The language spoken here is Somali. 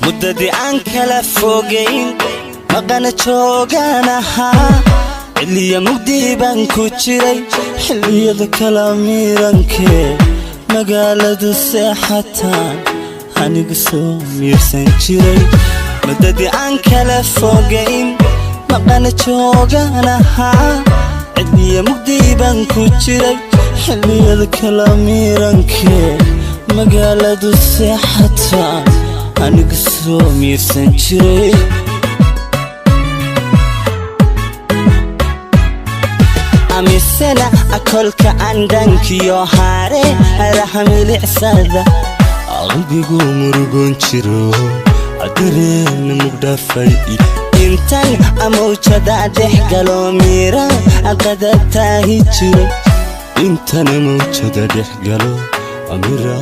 muddadii aan kala fogeyn maqana jooganaha xilliya mugdii baan ku jiray xilliyada kala miirankee magaaladu seexataan anigu soo miirsan jiray muddadii aan kala fogeyn maqana jooganaha xilliya mugdii baan ku jiray xilliyada kala miirankee magaaladu seexataan anigu soo miirsan jiray amisana akolka andankiyo haare arahamilicsada qalbigu murugoon jiro adareen mugdhafay intan amawjada dhex galo miira aqada taahi jiray intan amawjada dhex galo amira